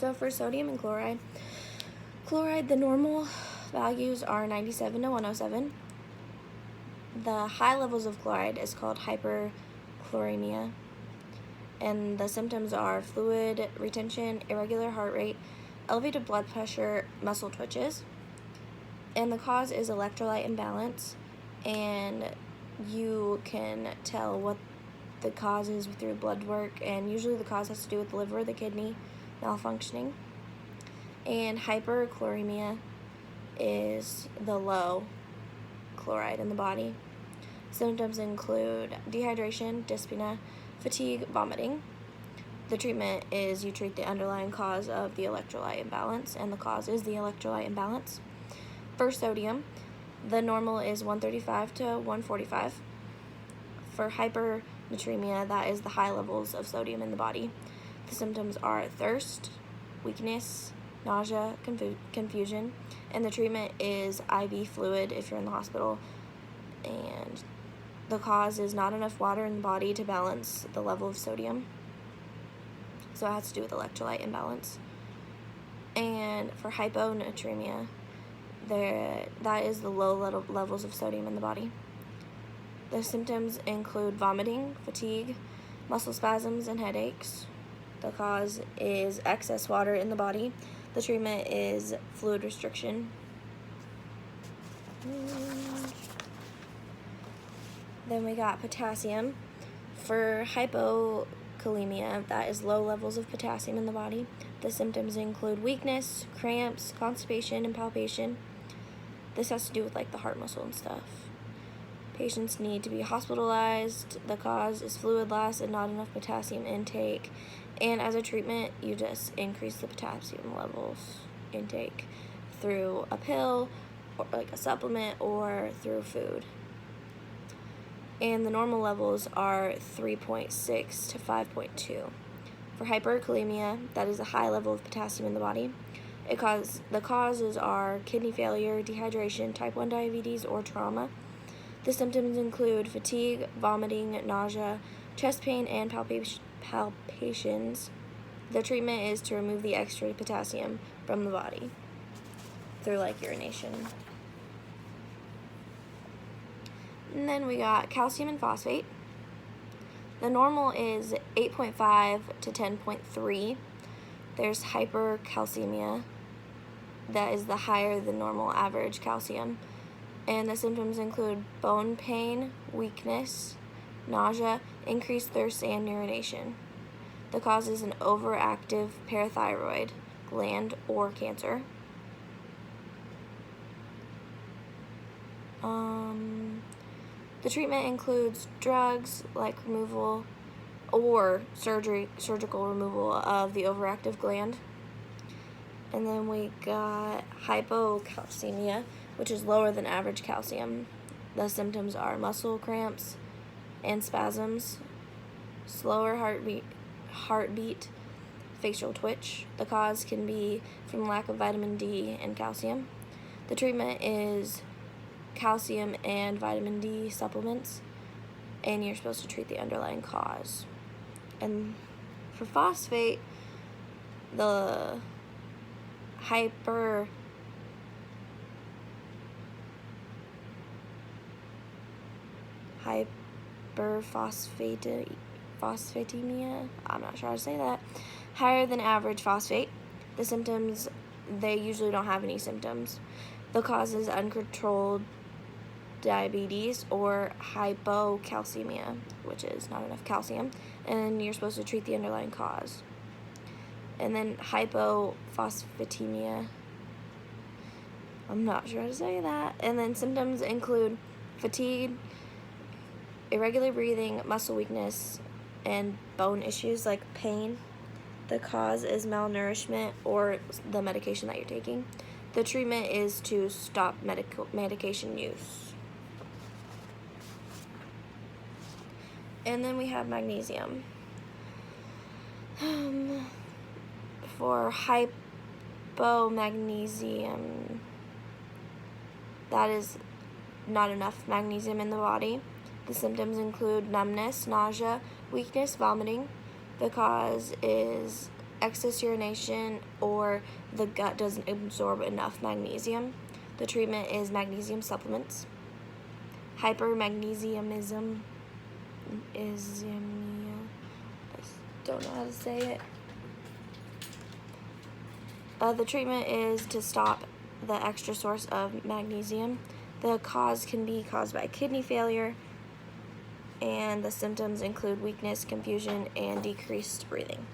So for sodium and chloride, the normal values are 97 to 107. The high levels of chloride is called hyperchloremia, and the symptoms are fluid retention, irregular heart rate, elevated blood pressure, muscle twitches, and the cause is electrolyte imbalance, and you can tell what the cause is through blood work, and usually the cause has to do with the liver or the kidney malfunctioning. And hyperchloremia is the low chloride in the body. Symptoms include dehydration, dyspnea, fatigue, vomiting. The treatment is you treat the underlying cause of the electrolyte imbalance, and the cause is the electrolyte imbalance. For sodium, the normal is 135 to 145. For hypernatremia, that is the high levels of sodium in the body. The symptoms are thirst, weakness, nausea, confusion, and the treatment is IV fluid if you're in the hospital, and the cause is not enough water in the body to balance the level of sodium, so it has to do with electrolyte imbalance. And for hyponatremia, that is the low levels of sodium in the body. The symptoms include vomiting, fatigue, muscle spasms, and headaches. The cause is excess water in the body. The treatment is fluid restriction. Then we got potassium. For hypokalemia, that is low levels of potassium in the body. The symptoms include weakness, cramps, constipation, and palpation. This has to do with like the heart muscle and stuff. Patients need to be hospitalized. The cause is fluid loss and not enough potassium intake. And as a treatment, you just increase the potassium levels intake through a pill, or like a supplement, or through food. And the normal levels are 3.6 to 5.2. For hyperkalemia, that is a high level of potassium in the body. The causes are kidney failure, dehydration, type 1 diabetes, or trauma. The symptoms include fatigue, vomiting, nausea, chest pain, and palpitations. The treatment is to remove the extra potassium from the body through like urination. And then we got calcium and phosphate. The normal is 8.5 to 10.3. There's hypercalcemia. That is the higher than normal average calcium. And the symptoms include bone pain, weakness, nausea, increased thirst, and urination. The cause is an overactive parathyroid gland or cancer. The treatment includes drugs like removal or surgical removal of the overactive gland. And then we got hypocalcemia, which is lower than average calcium. The symptoms are muscle cramps and spasms, slower heartbeat, facial twitch. The cause can be from lack of vitamin D and calcium. The treatment is calcium and vitamin D supplements, and you're supposed to treat the underlying cause. And for phosphate, the hyperphosphatemia, I'm not sure how to say that, higher than average phosphate. The symptoms, they usually don't have any symptoms. The cause is uncontrolled diabetes or hypocalcemia, which is not enough calcium, and you're supposed to treat the underlying cause. And then hypophosphatemia, I'm not sure how to say that. And then symptoms include fatigue, irregular breathing, muscle weakness, and bone issues like pain. The cause is malnourishment or the medication that you're taking. The treatment is to stop medication use. And then we have magnesium. For hypomagnesium, that is not enough magnesium in the body. The symptoms include numbness, nausea, weakness, vomiting. The cause is excess urination, or the gut doesn't absorb enough magnesium. The treatment is magnesium supplements. Hypermagnesiumism is, I don't know how to say it. The treatment is to stop the extra source of magnesium. The cause can be caused by kidney failure, and the symptoms include weakness, confusion, and decreased breathing.